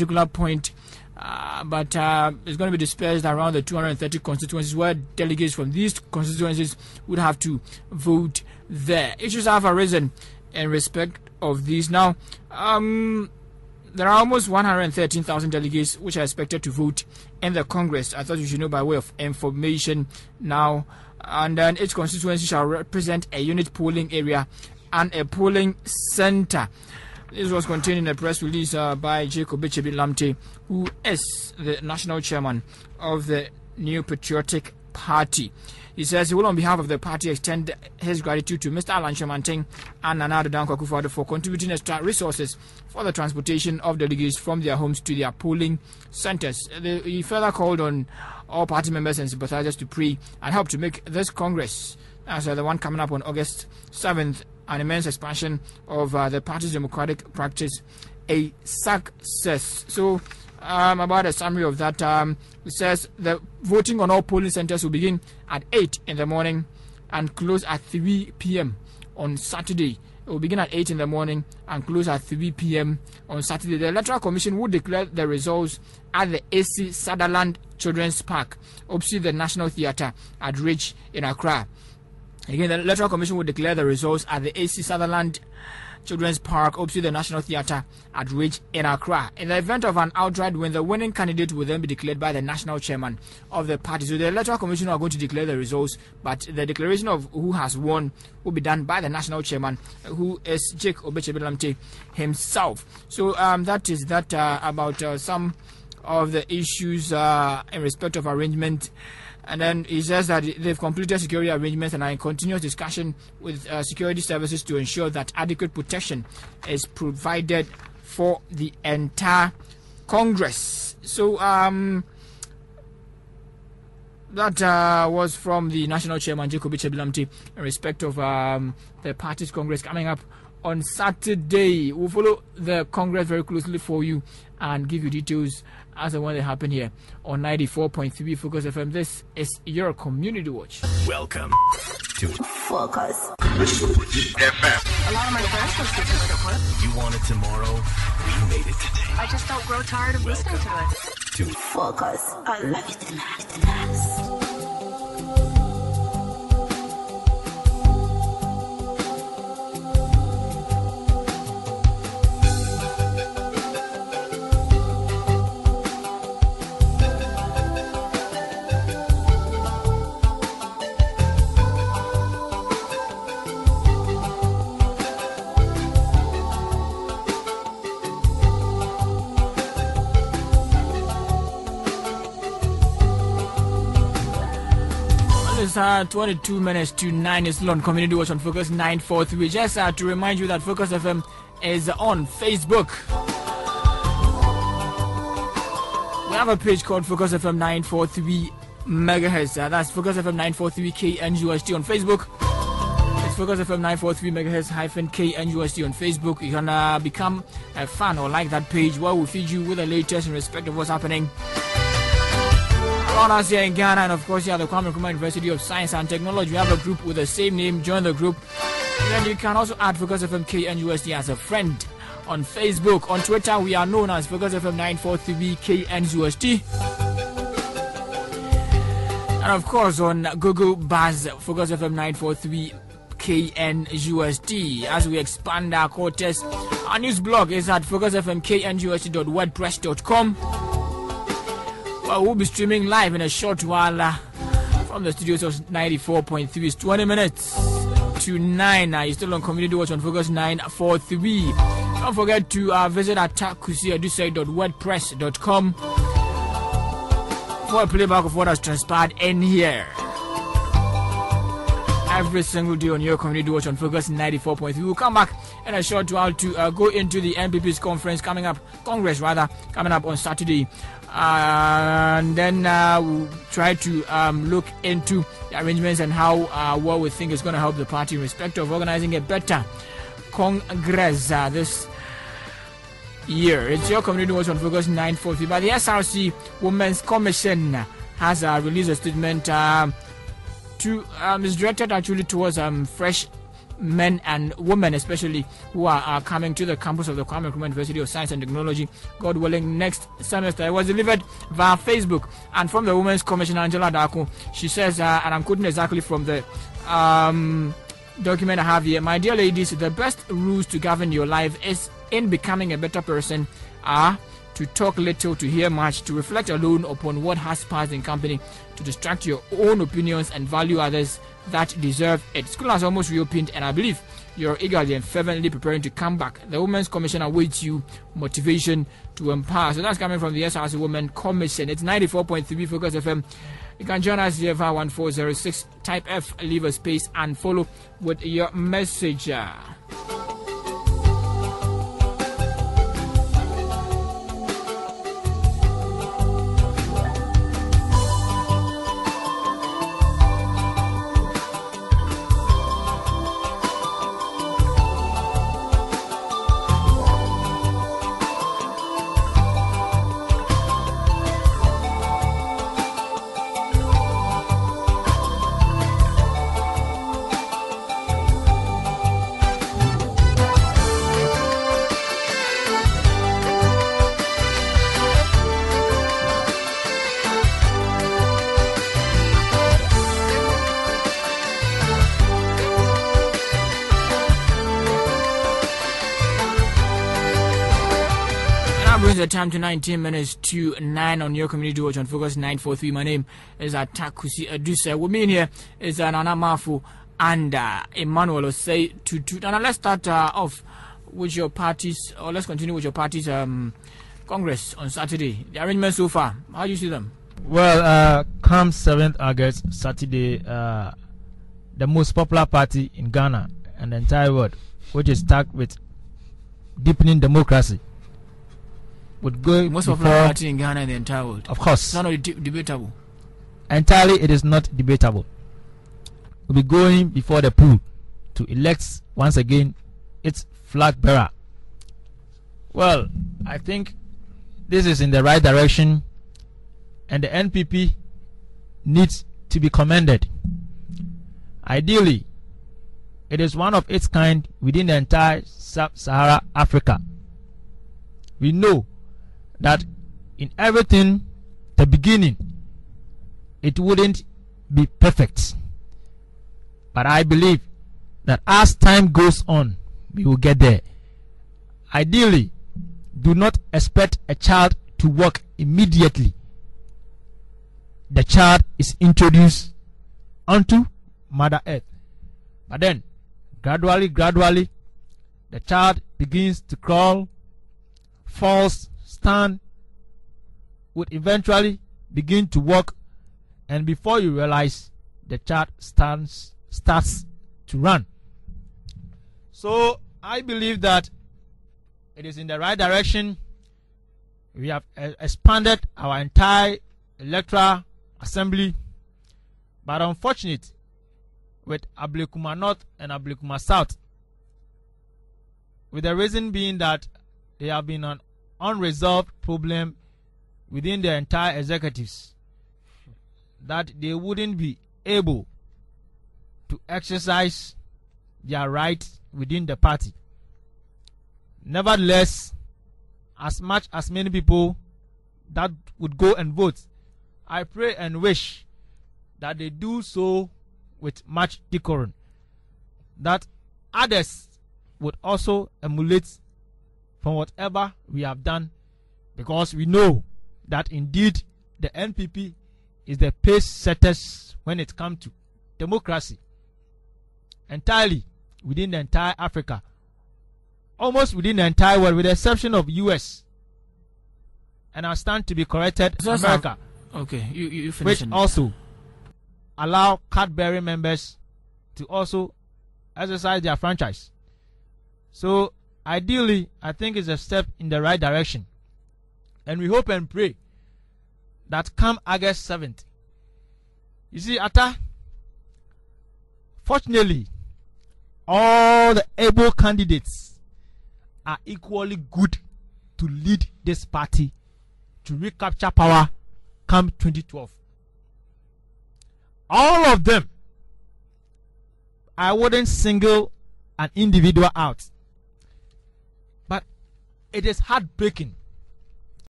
particular point, but it's going to be dispersed around the 230 constituencies where delegates from these constituencies would have to vote there. Issues have arisen in respect of these. Now, there are almost 113,000 delegates which are expected to vote in the Congress. I thought you should know by way of information now. And then each constituency shall represent a unit polling area and a polling center. This was contained in a press release by Jacob Lamte, who is the national chairman of the New Patriotic Party. He says he will, on behalf of the party, extend his gratitude to Mr. Alan Shamanting and Nana Dankwa Akufo-Addo for contributing extra resources for the transportation of delegates from their homes to their polling centers. He further called on all party members and sympathizers to pray and help to make this Congress, as the one coming up on August 7th, an immense expansion of the party's democratic practice, a success. So, about a summary of that, it says the voting on all polling centers will begin at 8 in the morning and close at 3 p.m. on Saturday. It will begin at 8 in the morning and close at 3 p.m. on Saturday. The Electoral Commission will declare the results at the AC Sutherland Children's Park, opposite the National Theatre at Ridge in Accra. Again, the Electoral Commission will declare the results at the AC Sutherland Children's Park, opposite the National Theatre at Ridge in Accra. In the event of an outright win, the winning candidate will then be declared by the national chairman of the party. So the Electoral Commission are going to declare the results, but the declaration of who has won will be done by the national chairman, who is Jake Obechebelamte himself. So that is that about some of the issues in respect of arrangement. And then he says that they've completed security arrangements and are in continuous discussion with security services to ensure that adequate protection is provided for the entire Congress. So that was from the national chairman, Jacob Lamte, in respect of the party's Congress coming up on Saturday. We'll follow the Congress very closely for you and give you details as and when they happen here on 94.3 Focus FM. This is your Community Watch. Welcome to Focus FM. A lot of my friends listen to it at work. You want it tomorrow? We made it today. I just don't grow tired of listening to it. To Focus. I love it tonight. It's 22 minutes to 9. It's on Community Watch on Focus 943. Just to remind you that Focus FM is on Facebook. We have a page called Focus FM 943 MHz. That's Focus FM 943 KNUST on Facebook. It's Focus FM 943 MHz -KNUST on Facebook. You can become a fan or like that page where we feed you with the latest in respect of what's happening around us here in Ghana, and of course here at the Kwame Nkrumah University of Science and Technology. We have a group with the same name. Join the group. And then you can also add Focus FM KNUST as a friend on Facebook. On Twitter, we are known as Focus FM 943 KNUST. And of course on Google Buzz, Focus FM 943 KNUST. As we expand our quarters, our news blog is at focusfmknust.wordpress.com. We'll be streaming live in a short while from the studios of 94.3. It's 20 minutes to 9. You're still on Community Watch on Focus 943. Don't forget to visit attackkusiadusei.wordpress.com for a playback of what has transpired in here every single day on your Community Watch on Focus 94.3. We'll come back in a short while to go into the NPP's conference coming up on Saturday. And then we'll try to look into the arrangements and how what we think is going to help the party in respect of organizing a better Congress this year. It's your Community Watch on Focus 940. But the SRC Women's Commission has released a statement is directed actually towards fresh men and women, especially who are coming to the campus of the Kwame Nkrumah University of Science and Technology, God willing, next semester. It was delivered via Facebook. And from the Women's Commissioner, Angela Daku, she says, and I'm quoting exactly from the document I have here: my dear ladies, the best rules to govern your life is in becoming a better person are to talk little, to hear much, to reflect alone upon what has passed in company, to distract your own opinions and value others that deserve it. School has almost reopened, and I believe you're eagerly and fervently preparing to come back. The Women's Commission awaits you, motivation to empower. So that's coming from the SRC Women Commission. It's 94.3 Focus FM. You can join us here via 1406. Type F, leave a space, and follow with your message. Brings the time to 19 minutes to 9 on your community watch on Focus 943. My name is Atakusi Adusa. With me in here is Nana Mafu and Emmanuel Osei Tutu. And let's start off with your parties, or let's continue with your party's Congress on Saturday. The arrangements so far, how do you see them? Well, come 7th August, Saturday, the most popular party in Ghana and the entire world, which is tagged with deepening democracy, would go most popular party in Ghana and the entire world. Of course. It's not debatable. Entirely, it is not debatable. We'll be going before the pool to elect once again its flag bearer. Well, I think this is in the right direction, and the NPP needs to be commended. Ideally, it is one of its kind within the entire sub-Sahara Africa. We know that in everything, the beginning, it wouldn't be perfect. But I believe that as time goes on, we will get there. Ideally, do not expect a child to walk immediately. The child is introduced onto Mother Earth. But then, gradually, the child begins to crawl, falls, stand, would eventually begin to walk, and before you realize, the child starts to run. So I believe that it is in the right direction. We have expanded our entire electoral assembly, but unfortunately, with Ablekuma North and Ablekuma South, with the reason being that there have been an unresolved problem within the entire executives, that they wouldn't be able to exercise their rights within the party. Nevertheless, as much as many people that would go and vote, I pray and wish that they do so with much decorum, that others would also emulate from whatever we have done, because we know that indeed the NPP is the pace setters when it comes to democracy entirely within the entire Africa, almost within the entire world, with the exception of US, and I stand to be corrected, America. Okay, you finish. Which also allow card-bearing members to also exercise their franchise. So ideally, I think it's a step in the right direction, and we hope and pray that come August 7th, you see, fortunately, all the able candidates are equally good to lead this party to recapture power come 2012. All of them. I wouldn't single an individual out. But it is heartbreaking